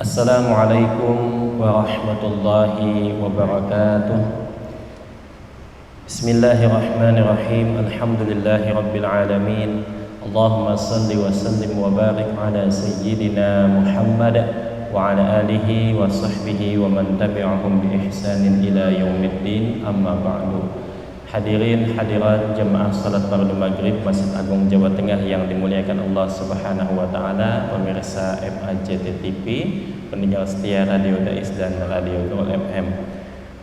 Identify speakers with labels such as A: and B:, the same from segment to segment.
A: Assalamualaikum warahmatullahi wabarakatuh. Bismillahirrahmanirrahim. Alhamdulillahi rabbil alamin. Allahumma salli wa sallim wa barik ala sayyidina Muhammad wa ala alihi wa sahbihi wa man tabi'ahum bi ihsanin ila yaumiddin. Amma ba'du. Hadirin hadirat jemaah salat fardu maghrib Masjid Agung Jawa Tengah yang dimuliakan Allah Subhanahu wa taala, pemirsa MAJT TV, pendengar setia Radio Dais dan Radio Gol FM.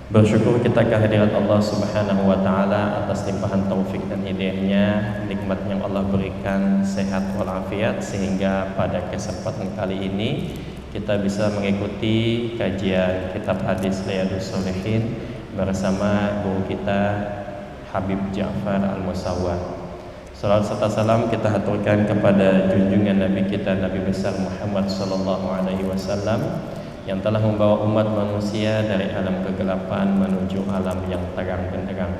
A: Bersyukur kita kehadirat Allah Subhanahu wa taala atas limpahan taufik dan hidayahnya, nikmat yang Allah berikan sehat walafiat, sehingga pada kesempatan kali ini kita bisa mengikuti kajian kitab hadis Riyadhus Shalihin bersama guru kita Habib Ja'far Al-Musawwar. Salawat serta salam kita haturkan kepada junjungan Nabi kita, Nabi besar Muhammad sallallahu alaihi wasallam, yang telah membawa umat manusia dari alam kegelapan menuju alam yang terang benderang.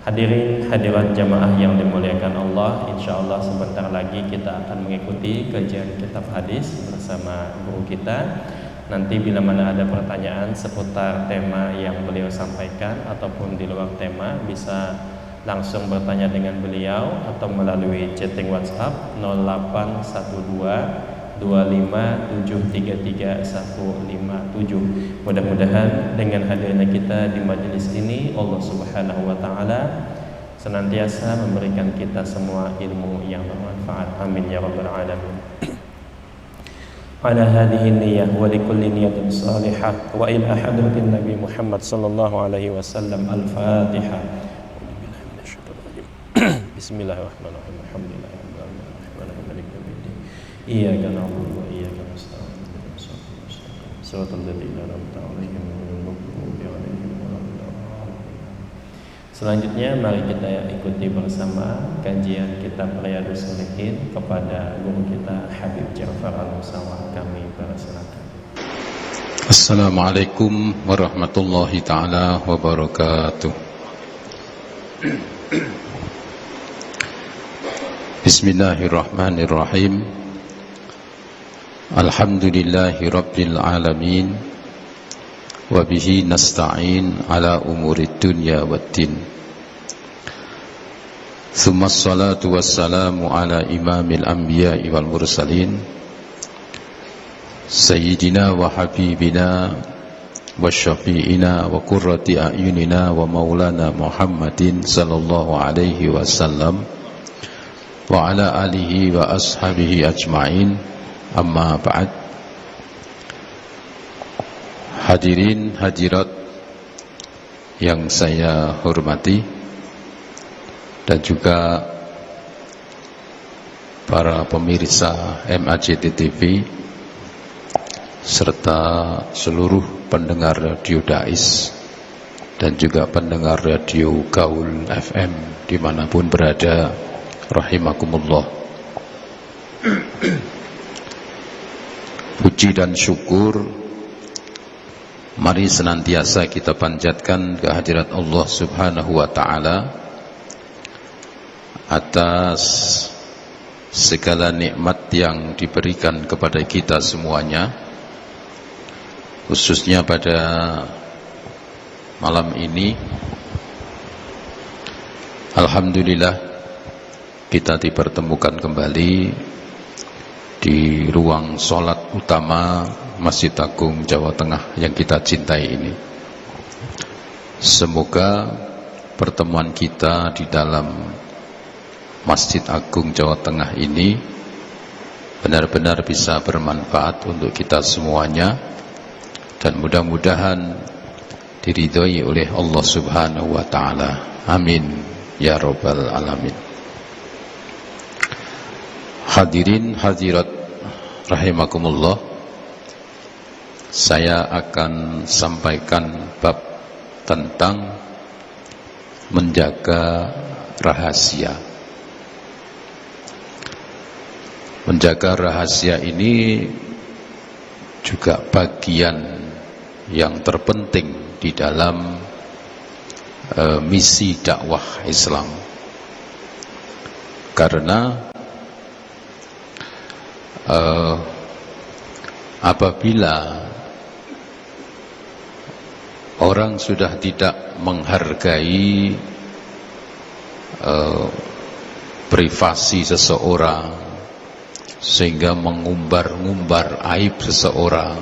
A: Hadirin hadirat jamaah yang dimuliakan Allah, insyaallah sebentar lagi kita akan mengikuti kajian kitab hadis bersama guru kita. Nanti bila mana ada pertanyaan seputar tema yang beliau sampaikan ataupun di luar tema, bisa langsung bertanya dengan beliau atau melalui chatting WhatsApp 0812 25733 157. Mudah-mudahan dengan hadirnya kita di majelis ini, Allah Subhanahu wa taala senantiasa memberikan kita semua ilmu yang bermanfaat. Amin ya rabbal alamin. Ala hadhihi niyyah wa likulli niyatin salihah wa ila hadratin Nabi Muhammad sallallahu alaihi wasallam. Al-Fatihah. Bismillahirrahmanirrahim. Alhamdulillahirabbil alamin. Arrahmanirrahim. Maliki yaumiddin. Iyyaka na'budu wa iyyaka nasta'in. Shiratal ladzina an'amta 'alaihim ghairil maghdubi 'alaihim waladdallin. Selanjutnya mari kita ikuti bersama kajian kitab Riyadhus Shalihin kepada guru kita Habib Ja'far Al-Musawwar. Kami persilakan.
B: Assalamualaikum warahmatullahi taala wabarakatuh. Bismillahirrahmanirrahim. Alhamdulillahi rabbil alamin. Wa bihi nasta'in ala umurid dunya waddin. Tsumma assalatu wassalamu ala imamil anbiya'i wal mursalin, sayyidina wa habibina wa syafi'ina wa qurrati a'yunina wa maulana Muhammadin sallallahu alaihi wasallam wa ala alihi wa ashabihi ajma'in. Amma ba'd. Hadirin hadirat yang saya hormati, dan juga para pemirsa MAJT TV serta seluruh pendengar Radio Dais dan juga pendengar Radio Gaul FM dimanapun berada, rahimakumullah. Puji dan syukur mari senantiasa kita panjatkan kehadirat Allah Subhanahu wa taala atas segala nikmat yang diberikan kepada kita semuanya, khususnya pada malam ini. Alhamdulillah kita dipertemukan kembali di ruang sholat utama Masjid Agung Jawa Tengah yang kita cintai ini. Semoga pertemuan kita di dalam Masjid Agung Jawa Tengah ini benar-benar bisa bermanfaat untuk kita semuanya, dan mudah-mudahan diridhoi oleh Allah Subhanahu wa taala. Amin ya rabbal alamin. Hadirin hadirat rahimakumullah, saya akan sampaikan bab tentang menjaga rahasia. Menjaga rahasia ini juga bagian yang terpenting di dalam misi dakwah Islam, karena apabila orang sudah tidak menghargai privasi seseorang sehingga mengumbar-ngumbar aib seseorang.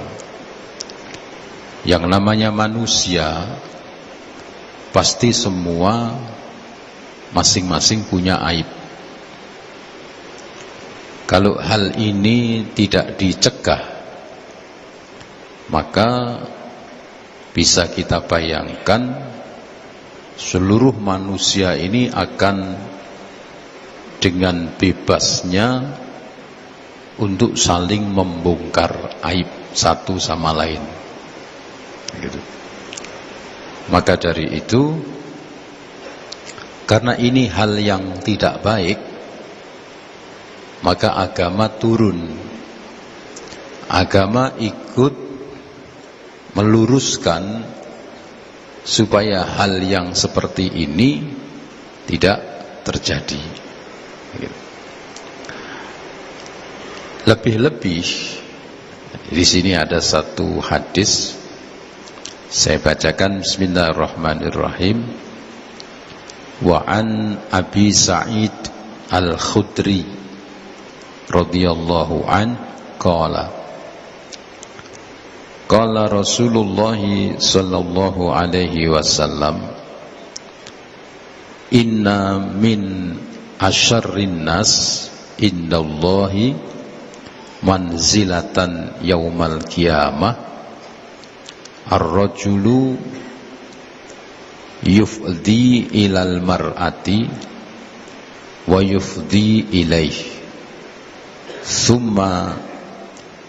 B: Yang namanya manusia pasti semua masing-masing punya aib. Kalau hal ini tidak dicegah, maka bisa kita bayangkan seluruh manusia ini akan dengan bebasnya untuk saling membongkar aib satu sama lain, gitu. Maka dari itu, karena ini hal yang tidak baik, maka agama turun. Agama ikut meluruskan supaya hal yang seperti ini tidak terjadi. Lebih-lebih di sini ada satu hadis, saya bacakan. Bismillahirrahmanirrahim. Wa an Abi Sa'id Al-Khudri radhiyallahu an qala qala Rasulullah sallallahu alaihi wasallam inna min asyarrin nas indallahi manzilatan yaumal qiyamah ar-rajulu yufdi ilal mar'ati wa yufdi ilaih thumma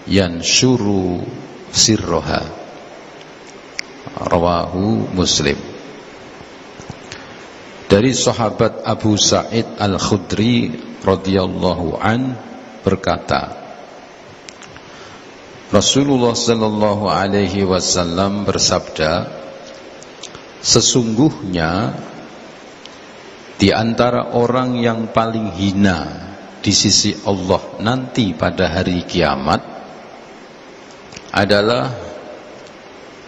B: yanshuru sirroha. Rawahu Muslim. Dari sahabat Abu Sa'id Al-Khudri radhiyallahu an berkata, Rasulullah sallallahu alaihi wasallam bersabda, sesungguhnya di antara orang yang paling hina di sisi Allah nanti pada hari kiamat adalah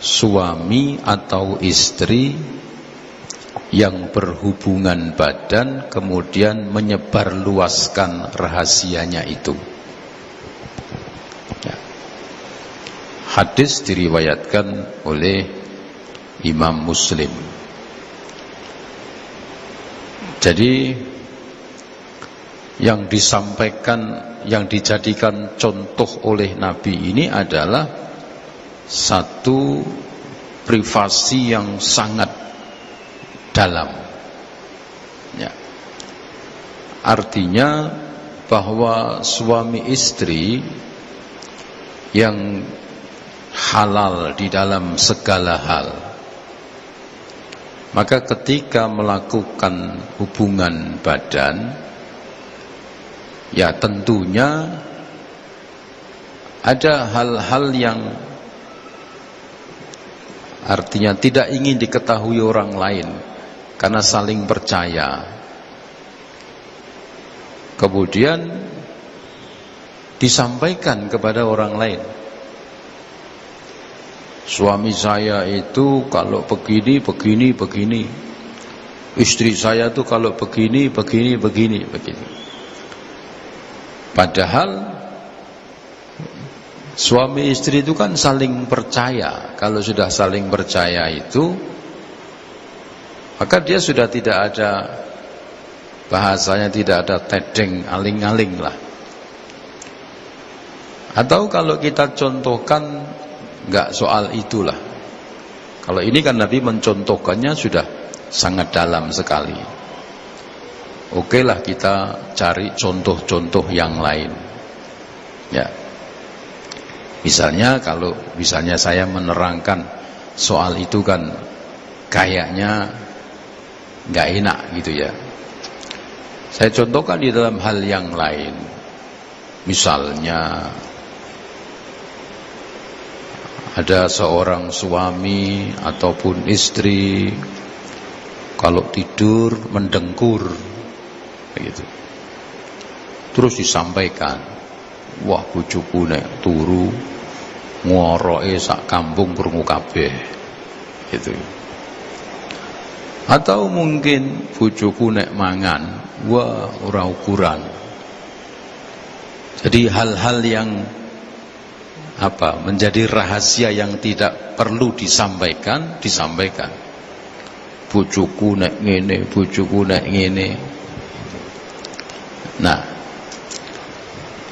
B: suami atau istri yang berhubungan badan kemudian menyebarluaskan rahasianya itu. Ya. Hadis diriwayatkan oleh Imam Muslim. Jadi yang disampaikan, yang dijadikan contoh oleh Nabi ini adalah satu privasi yang sangat dalam. Ya. Artinya bahwa suami istri yang halal di dalam segala hal, maka ketika melakukan hubungan badan, ya tentunya ada hal-hal yang artinya tidak ingin diketahui orang lain karena saling percaya. Kemudian disampaikan kepada orang lain. Suami saya itu kalau begini, begini, begini. Istri saya itu kalau begini, begini, begini, begini. Padahal suami istri itu kan saling percaya. Kalau sudah saling percaya itu, maka dia sudah tidak ada, bahasanya tidak ada tedeng aling-aling lah. Atau kalau kita contohkan, enggak soal itulah. Kalau ini kan Nabi mencontohkannya sudah sangat dalam sekali. Oke lah kita cari contoh-contoh yang lain. Ya. Misalnya kalau misalnya saya menerangkan soal itu kan kayaknya enggak enak gitu ya. Saya contohkan di dalam hal yang lain. Misalnya ada seorang suami ataupun istri kalau tidur mendengkur begitu. Terus disampaikan, wah bojoku nek turu ngoroke sak kampung krungu kabeh gitu. Atau mungkin bojoku nek mangan wah ora ukuran. Jadi hal-hal yang menjadi rahasia yang tidak perlu disampaikan. Bojoku nek ngene, bojoku nek ngene. Nah,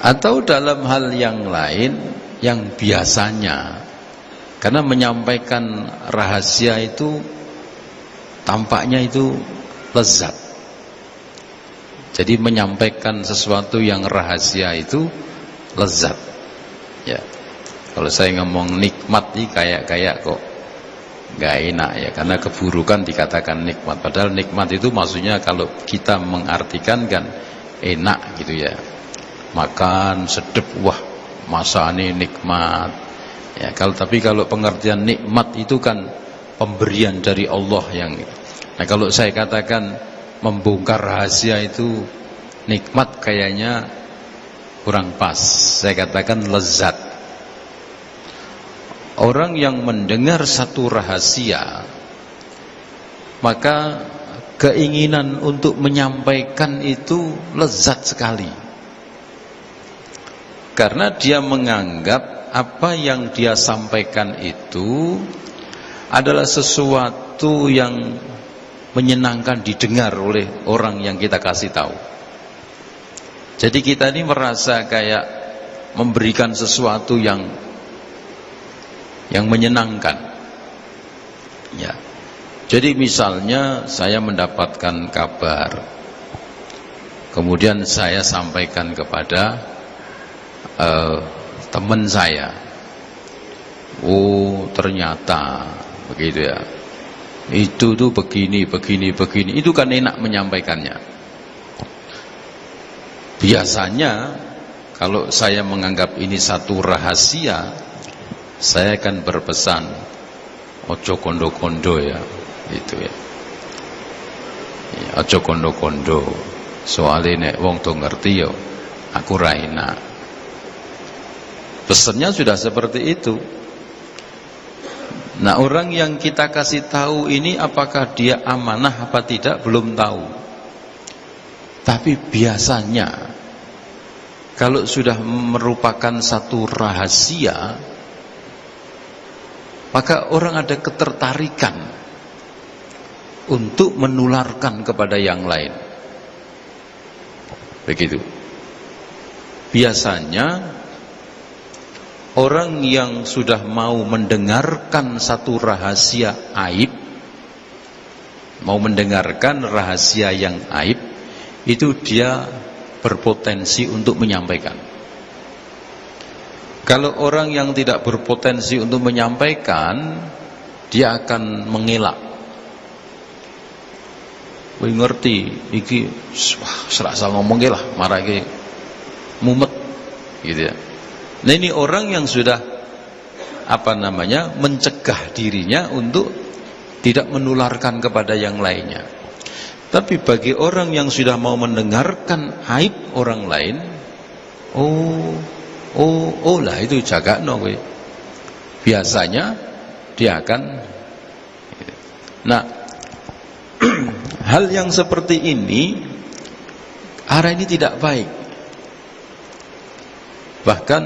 B: atau dalam hal yang lain yang biasanya, karena menyampaikan rahasia itu tampaknya itu lezat. Jadi menyampaikan sesuatu yang rahasia itu lezat. Ya. Kalau saya ngomong nikmat nih kayak kok nggak enak ya, karena keburukan dikatakan nikmat. Padahal nikmat itu maksudnya kalau kita mengartikan kan enak gitu ya. Makan sedep, wah masane nikmat. Ya, tapi kalau pengertian nikmat itu kan pemberian dari Allah yang. Nah, kalau saya katakan membongkar rahasia itu nikmat kayaknya kurang pas. Saya katakan lezat. Orang yang mendengar satu rahasia, maka keinginan untuk menyampaikan itu lezat sekali. Karena dia menganggap apa yang dia sampaikan itu adalah sesuatu yang menyenangkan didengar oleh orang yang kita kasih tahu. Jadi kita ini merasa kayak memberikan sesuatu yang menyenangkan. Ya. Jadi misalnya saya mendapatkan kabar, kemudian saya sampaikan kepada teman saya. Oh, ternyata begitu ya. Itu tuh begini. Itu kan enak menyampaikannya. Biasanya kalau saya menganggap ini satu rahasia, saya akan berpesan ojo kondo-kondo ya, itu ya. Ojo kondo-kondo. Soalnya nek wong do ngerti yo, aku ra enak. Pesannya sudah seperti itu. Nah, orang yang kita kasih tahu ini apakah dia amanah apa tidak belum tahu. Tapi biasanya kalau sudah merupakan satu rahasia, maka orang ada ketertarikan untuk menularkan kepada yang lain. Begitu. Biasanya orang yang sudah mau mendengarkan satu rahasia aib, mau mendengarkan rahasia yang aib, itu dia berpotensi untuk menyampaikan. Kalau orang yang tidak berpotensi untuk menyampaikan, dia akan mengelak. Kowe ngerti iki serasa ngomong lah, marah iki mumet gitu ya. Nah, ini orang yang sudah mencegah dirinya untuk tidak menularkan kepada yang lainnya. Tapi bagi orang yang sudah mau mendengarkan aib orang lain, oh lah itu jagakno kowe. Biasanya dia akan. Nah, hal yang seperti ini, arah ini tidak baik. Bahkan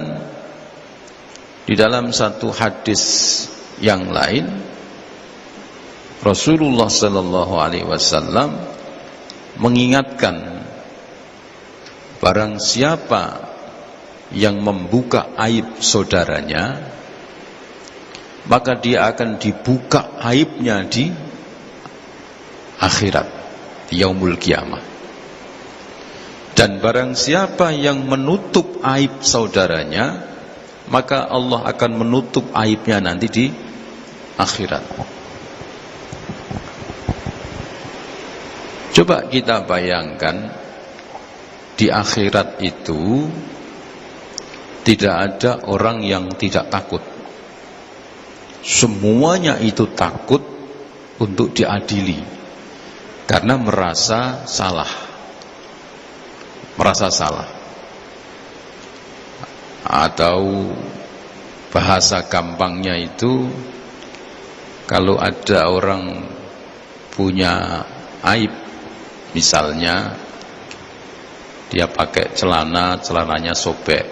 B: di dalam satu hadis yang lain, Rasulullah sallallahu alaihi wasallam mengingatkan, barang siapa yang membuka aib saudaranya, maka dia akan dibuka aibnya di akhirat, di yaumul kiamah. Dan barang siapa yang menutup aib saudaranya, maka Allah akan menutup aibnya nanti di akhirat. Coba kita bayangkan, di akhirat itu tidak ada orang yang tidak takut. Semuanya itu takut untuk diadili karena merasa salah. Atau bahasa gampangnya itu, kalau ada orang punya aib, misalnya dia pakai celananya sobek,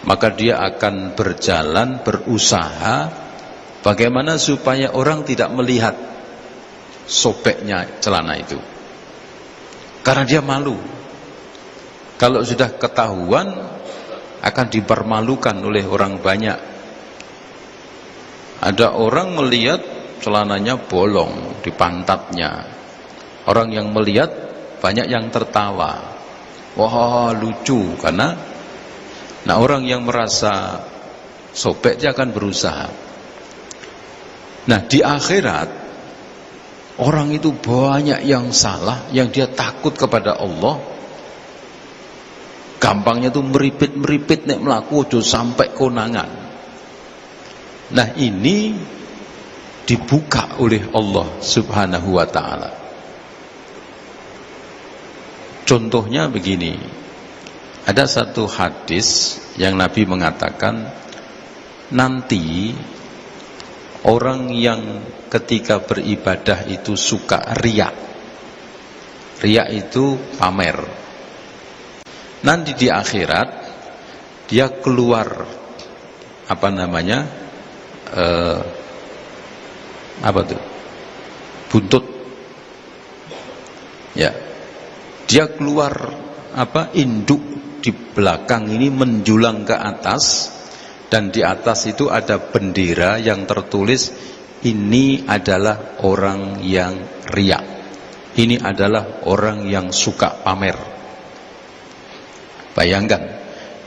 B: maka dia akan berjalan, berusaha bagaimana supaya orang tidak melihat sobeknya celana itu, karena dia malu. Kalau sudah ketahuan akan dipermalukan oleh orang banyak. Ada orang melihat celananya bolong di pantatnya, orang yang melihat banyak yang tertawa, wah lucu, karena orang yang merasa sobek dia akan berusaha. Nah, di akhirat orang itu banyak yang salah, yang dia takut kepada Allah. Gampangnya tuh meripit nek melaku ojo sampai konangan. Nah, ini dibuka oleh Allah Subhanahu wa ta'ala. Contohnya begini, ada satu hadis yang Nabi mengatakan, nanti orang yang ketika beribadah itu suka riya. Riya itu pamer. Nanti di akhirat dia keluar buntut, ya, dia keluar induk di belakang ini menjulang ke atas, dan di atas itu ada bendera yang tertulis, ini adalah orang yang riya, ini adalah orang yang suka pamer. Bayangkan,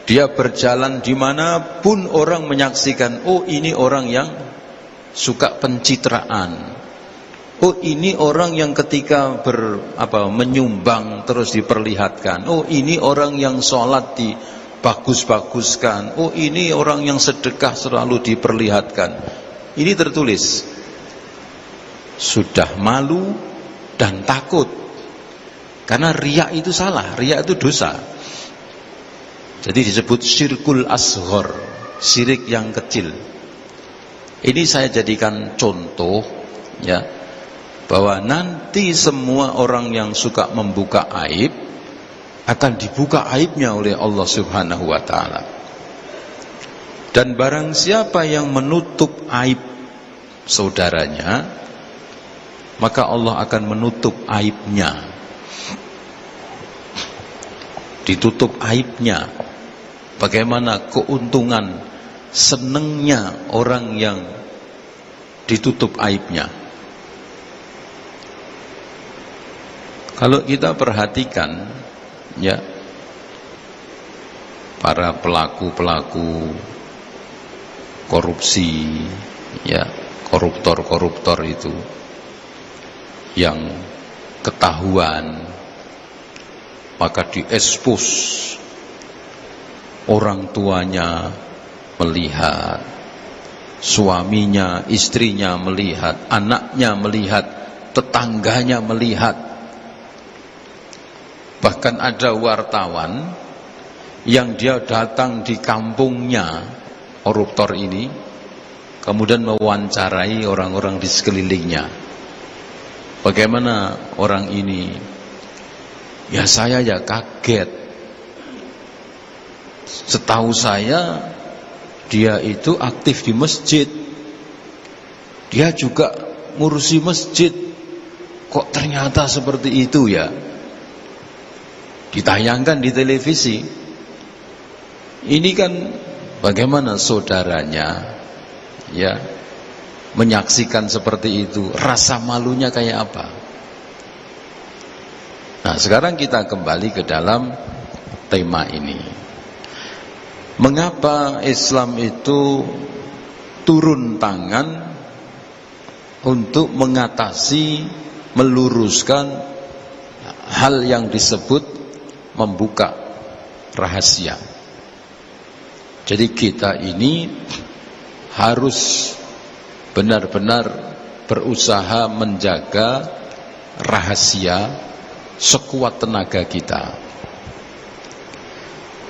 B: dia berjalan dimanapun orang menyaksikan, oh ini orang yang suka pencitraan, oh ini orang yang ketika menyumbang terus diperlihatkan, oh ini orang yang sholat dibagus-baguskan, oh ini orang yang sedekah selalu diperlihatkan. Ini tertulis. Sudah malu dan takut, karena riya itu salah, riya itu dosa. Jadi disebut syirkul asghar, syirik yang kecil. Ini saya jadikan contoh, ya, bahwa nanti semua orang yang suka membuka aib akan dibuka aibnya oleh Allah Subhanahu wa ta'ala. Dan barang siapa yang menutup aib saudaranya, maka Allah akan menutup aibnya. Ditutup aibnya. Bagaimana keuntungan, senengnya orang yang ditutup aibnya. Kalau kita perhatikan, ya, para pelaku-pelaku korupsi, ya, koruptor-koruptor itu yang ketahuan, maka diekspos, orang tuanya melihat, suaminya, istrinya melihat, anaknya melihat, tetangganya melihat. Bahkan ada wartawan yang dia datang di kampungnya koruptor ini, kemudian mewawancarai orang-orang di sekelilingnya. Bagaimana orang ini? Ya saya ya kaget. Setahu saya dia itu aktif di masjid, dia juga ngurusi masjid, kok ternyata seperti itu ya. Ditayangkan di televisi. Ini kan bagaimana saudaranya, ya, menyaksikan seperti itu, rasa malunya kayak apa. Nah, sekarang kita kembali ke dalam tema ini. Mengapa Islam itu turun tangan untuk mengatasi, meluruskan hal yang disebut membuka rahasia. Jadi kita ini harus benar-benar berusaha menjaga rahasia sekuat tenaga kita.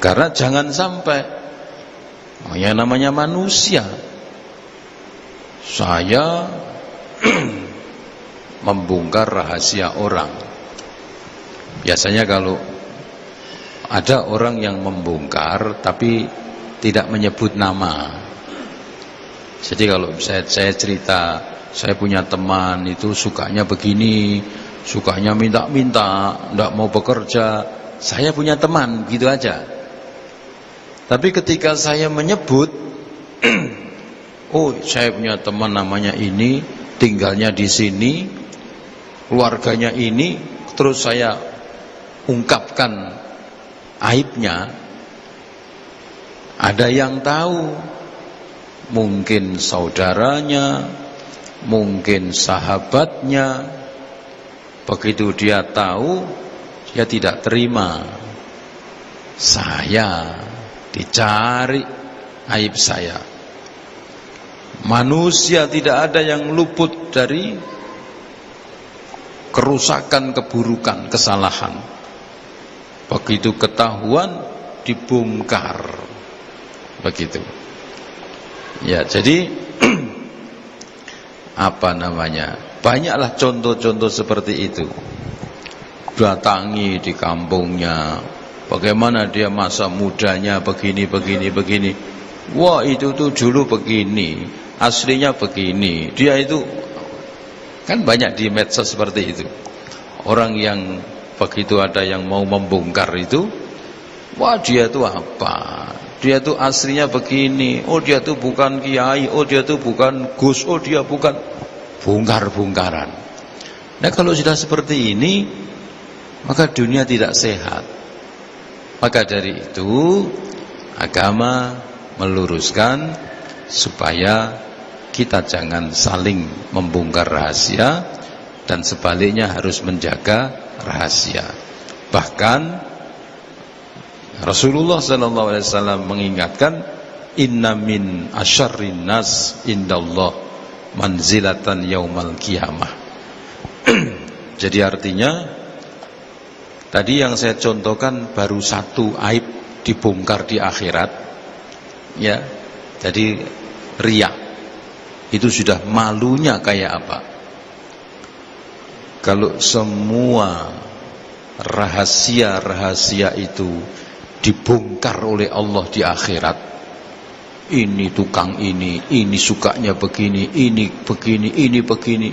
B: Karena jangan sampai Yang namanya manusia. Saya membongkar rahasia orang. Biasanya kalau ada orang yang membongkar tapi tidak menyebut nama. Jadi kalau saya cerita, saya punya teman itu sukanya begini, sukanya minta-minta, tidak mau bekerja. Saya punya teman, gitu aja. Tapi ketika saya menyebut, oh saya punya teman namanya ini, tinggalnya di sini, keluarganya ini, terus saya ungkapkan aibnya, ada yang tahu, mungkin saudaranya, mungkin sahabatnya. Begitu dia tahu, dia tidak terima. Saya dicari aib saya. Manusia tidak ada yang luput dari kerusakan, keburukan, kesalahan. Begitu ketahuan, dibongkar. Begitu. Ya, jadi apa namanya? Banyaklah contoh-contoh seperti itu. Datangi di kampungnya, bagaimana dia masa mudanya begini. Wah, itu tuh dulu begini, aslinya begini. Dia itu kan banyak di medsos seperti itu. Orang yang begitu ada yang mau membongkar itu, wah dia tuh apa? Dia tuh aslinya begini. Oh dia tuh bukan kiai. Oh dia tuh bukan gus. Oh dia bukan. Bongkar-bongkaran. Nah kalau sudah seperti ini, maka dunia tidak sehat. Maka dari itu agama meluruskan supaya kita jangan saling membongkar rahasia, dan sebaliknya harus menjaga rahasia. Bahkan Rasulullah SAW mengingatkan, inna min asyarrin nas indallah manzilatan yaumal qiyamah. Jadi artinya tadi yang saya contohkan baru satu aib dibongkar di akhirat, ya. Jadi riya itu sudah malunya kayak apa. Kalau semua rahasia-rahasia itu dibongkar oleh Allah di akhirat, ini tukang ini sukanya begini, ini begini,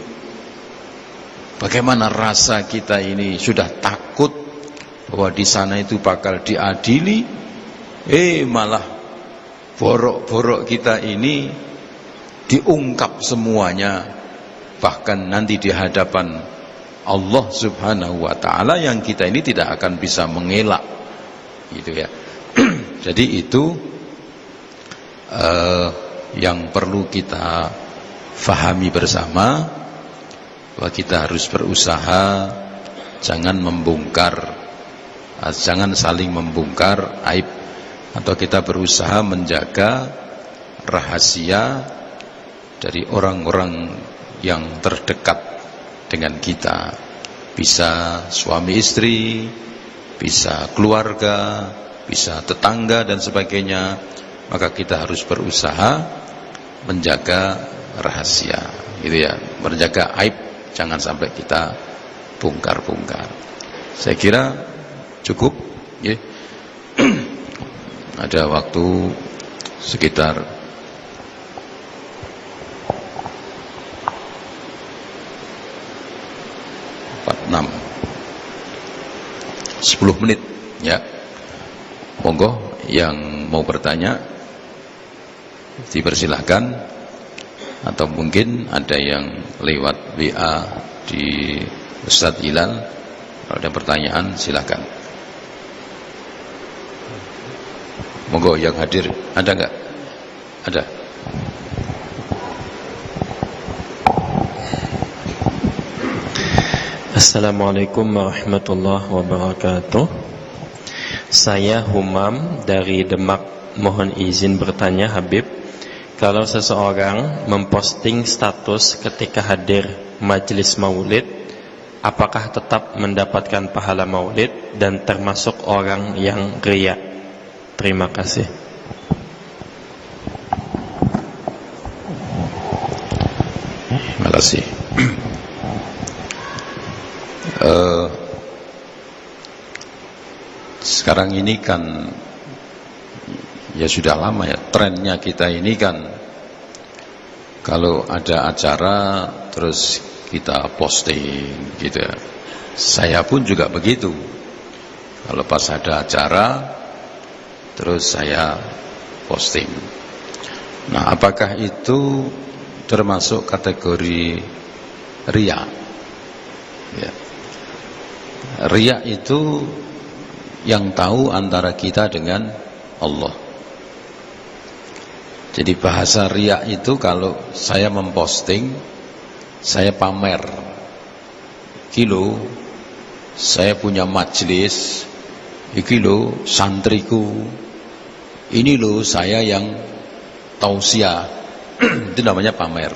B: bagaimana rasa kita ini sudah takut bahwa di sana itu bakal diadili, malah borok-borok kita ini diungkap semuanya, bahkan nanti di hadapan Allah Subhanahu wa ta'ala yang kita ini tidak akan bisa mengelak, gitu ya. Jadi itu yang perlu kita fahami bersama, bahwa kita harus berusaha jangan saling membongkar aib, atau kita berusaha menjaga rahasia dari orang-orang yang terdekat dengan kita. Bisa suami istri, bisa keluarga, bisa tetangga dan sebagainya. Maka kita harus berusaha menjaga rahasia, gitu ya, menjaga aib, jangan sampai kita bongkar-bongkar. Saya kira cukup, ya. Ada waktu sekitar 10 menit, ya. Monggo yang mau bertanya dipersilahkan, atau mungkin ada yang lewat WA di Ustadz Hilal. Kalau ada pertanyaan silakan. Monggo yang hadir, ada enggak? Ada.
A: Assalamualaikum warahmatullahi wabarakatuh. Saya Humam dari Demak. Mohon izin bertanya Habib, kalau seseorang memposting status ketika hadir majelis maulid, apakah tetap mendapatkan pahala maulid dan termasuk orang yang riya? Terima kasih.
B: Terima kasih. Sekarang ini kan ya sudah lama ya, trennya kita ini kan kalau ada acara terus kita posting gitu ya. Saya pun juga begitu. Kalau pas ada acara terus saya posting. Nah, apakah itu termasuk kategori riya? Ya. Riya itu yang tahu antara kita dengan Allah. Jadi bahasa riya itu kalau saya memposting, saya pamer. Kilo, saya punya majelis, iki lo santriku, ini lo saya yang tausiah. Itu namanya pamer.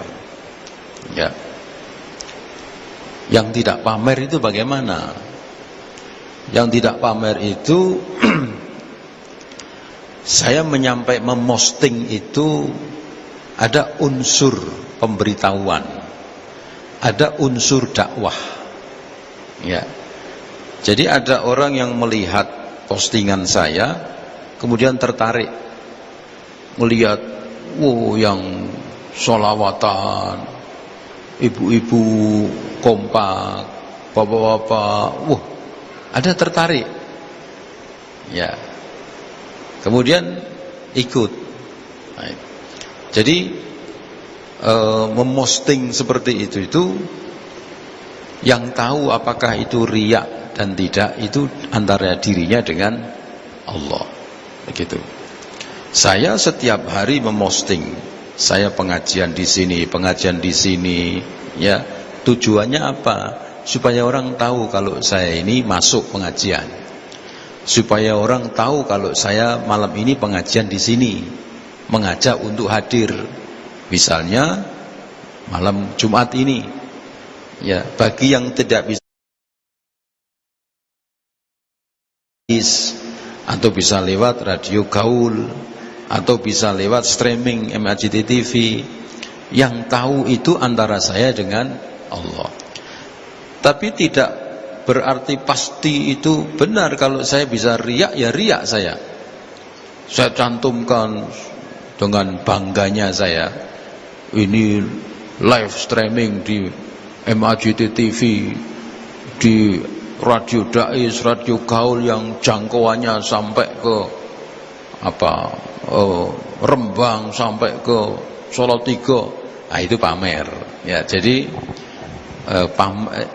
B: Ya. Yang tidak pamer itu bagaimana? Yang tidak pamer itu saya memosting itu ada unsur pemberitahuan, ada unsur dakwah. Ya. Jadi ada orang yang melihat postingan saya kemudian tertarik melihat, wow, yang sholawatan, ibu-ibu kompak, bapak-bapak, wah, ada tertarik. Ya. Kemudian ikut. Nah, jadi memosting seperti itu yang tahu apakah itu riya dan tidak itu antara dirinya dengan Allah. Begitu. Saya setiap hari memosting, saya pengajian di sini, ya. Tujuannya apa? Supaya orang tahu kalau saya ini masuk pengajian. Supaya orang tahu kalau saya malam ini pengajian di sini, mengajak untuk hadir. Misalnya malam Jumat ini. Ya, bagi yang tidak bisa atau bisa lewat radio gaul atau bisa lewat streaming MAJT TV, yang tahu itu antara saya dengan Allah. Tapi tidak berarti pasti itu benar. Kalau saya bisa riak, ya riak saya cantumkan dengan bangganya saya, ini live streaming di MAJT TV, di radio Dais, radio gaul yang jangkauannya sampai ke Rembang, sampai ke Salatiga. Nah, itu pamer. Ya, jadi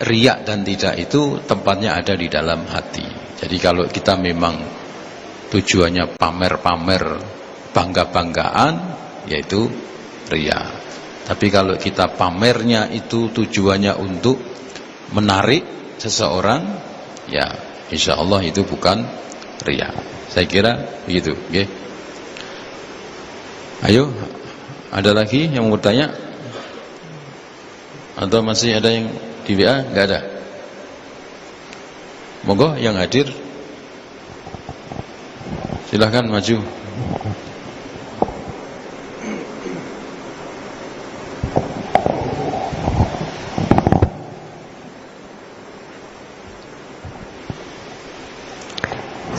B: riak dan tidak itu tempatnya ada di dalam hati. Jadi kalau kita memang tujuannya pamer-pamer, bangga-banggaan, yaitu riak. Tapi kalau kita pamernya itu tujuannya untuk menarik seseorang, ya insya Allah itu bukan riak. Saya kira begitu. Okay. Ayo, ada lagi yang mau bertanya? Atau masih ada yang di WA? Enggak ada. Monggo yang hadir, silahkan maju.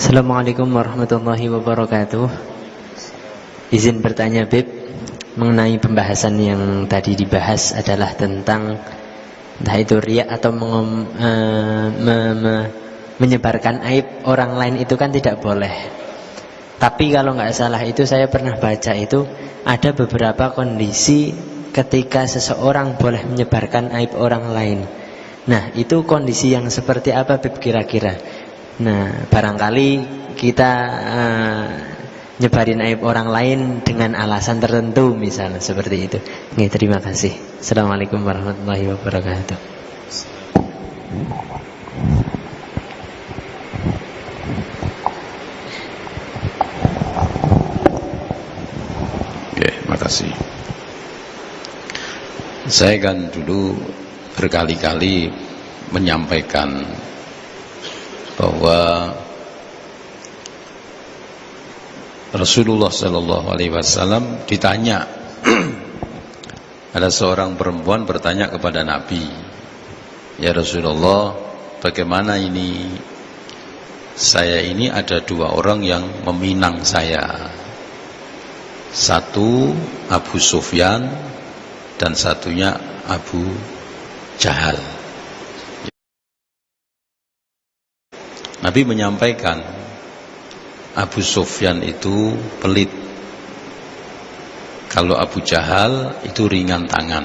C: Assalamualaikum warahmatullahi wabarakatuh. Izin bertanya, Bib, mengenai pembahasan yang tadi dibahas adalah tentang entah itu riya atau menyebarkan aib orang lain itu kan tidak boleh. Tapi kalau nggak salah itu saya pernah baca itu ada beberapa kondisi ketika seseorang boleh menyebarkan aib orang lain. Nah, itu kondisi yang seperti apa, Bib, kira-kira? Nah, barangkali kita nyebarin aib orang lain dengan alasan tertentu, misalnya seperti itu. Oke, terima kasih. Assalamualaikum warahmatullahi wabarakatuh.
B: Oke, makasih. Saya kan dulu berkali-kali menyampaikan bahwa Rasulullah SAW ditanya Ada seorang perempuan bertanya kepada Nabi, "Ya Rasulullah, bagaimana ini? Saya ini ada 2 orang yang meminang saya. Satu Abu Sufyan dan satunya Abu Jahal." Nabi menyampaikan, Abu Sufyan itu pelit, kalau Abu Jahal itu ringan tangan.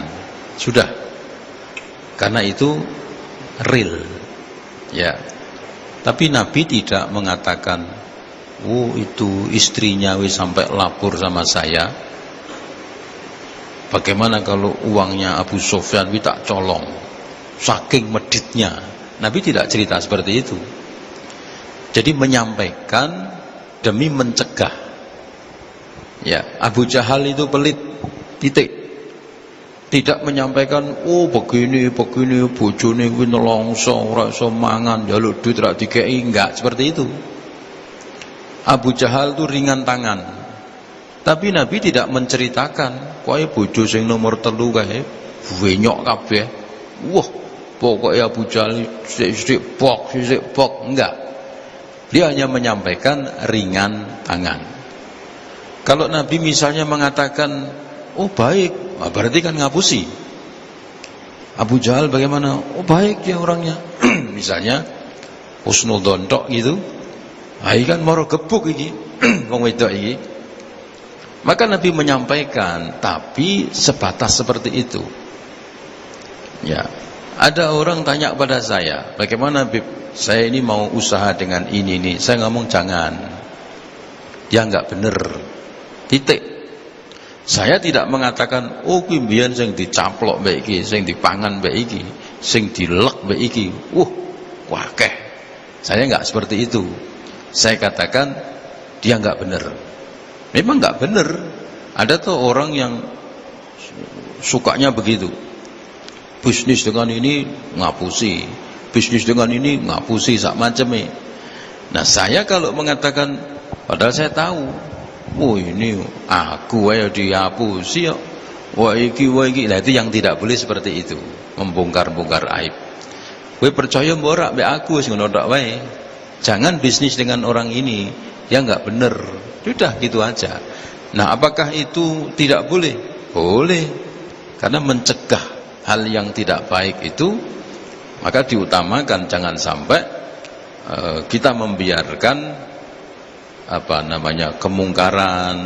B: Sudah, karena itu real, ya. Tapi Nabi tidak mengatakan, "Oh, itu istrinya wis sampai lapor sama saya. Bagaimana kalau uangnya Abu Sufyan tak colong, saking meditnya." Nabi tidak cerita seperti itu. Jadi menyampaikan demi mencegah. Ya, Abu Jahal itu pelit, titik. Tidak menyampaikan, "Oh, begini bojone kuwi nelongso, ora iso mangan, njaluk duit ra dikeki." Enggak seperti itu. Abu Jahal itu ringan tangan. Tapi Nabi tidak menceritakan, "Koe bojo sing nomor 3 kae wenyok kabeh." Wah, pokoknya Abu Jahal sik pok. Enggak. Dia hanya menyampaikan ringan tangan. Kalau Nabi misalnya mengatakan, "Oh baik," berarti kan ngapusi. Abu Jahal bagaimana? "Oh baik ya orangnya." Misalnya husnudzon tok gitu. Hai kan moro gebuk iki wong wedok iki. Maka Nabi menyampaikan, tapi sebatas seperti itu. Ya, ada orang tanya pada saya, "Bagaimana Bib? Saya ini mau usaha dengan ini nih." Saya ngomong jangan. Dia enggak benar. Titik. Saya tidak mengatakan, "Oh kuwi mbiyen sing dicaplok mbek iki, sing dipangan mbek iki, sing dilek mbek iki. Wakeh." Saya enggak seperti itu. Saya katakan dia enggak benar. Memang enggak benar. Ada tuh orang yang sukanya begitu. Bisnis dengan ini ngapusi, bisnis dengan ini ngapusi sak maceme. Nah, saya kalau mengatakan, padahal saya tahu, "Oh ini aku ayo dihapusi ya. Wah iki. Nah, itu yang tidak boleh seperti itu, membongkar-bongkar aib. Kowe percaya mbok ora mbek aku wis ngono tok wae. Jangan bisnis dengan orang ini, ya enggak bener." Sudah gitu aja. Nah, apakah itu tidak boleh? Boleh. Karena mencegah hal yang tidak baik itu, maka diutamakan. Jangan sampai kita membiarkan kemungkaran,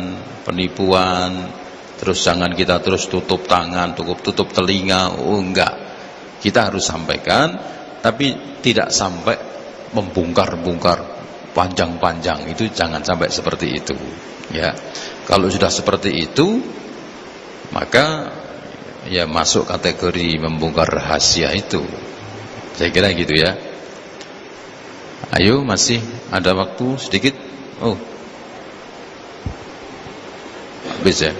B: penipuan, terus jangan kita terus tutup tangan, tutup telinga. Oh enggak, kita harus sampaikan, tapi tidak sampai membongkar-bongkar panjang-panjang. Itu jangan sampai seperti itu, ya. Kalau sudah seperti itu, maka ya masuk kategori membongkar rahasia itu. Saya kira gitu ya. Ayo, masih ada waktu sedikit. Oh, habis ya.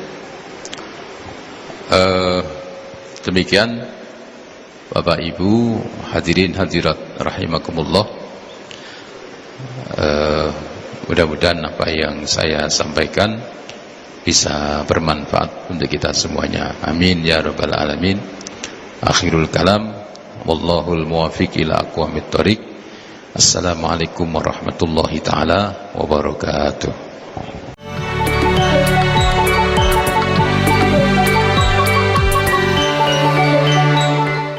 B: Demikian Bapak Ibu hadirin hadirat rahimakumullah. Mudah-mudahan apa yang saya sampaikan bisa bermanfaat untuk kita semuanya. Amin ya rabbal alamin. Akhirul kalam, wallahul muwaffiq ila aqwamit thoriq. Assalamualaikum warahmatullahi taala wabarakatuh.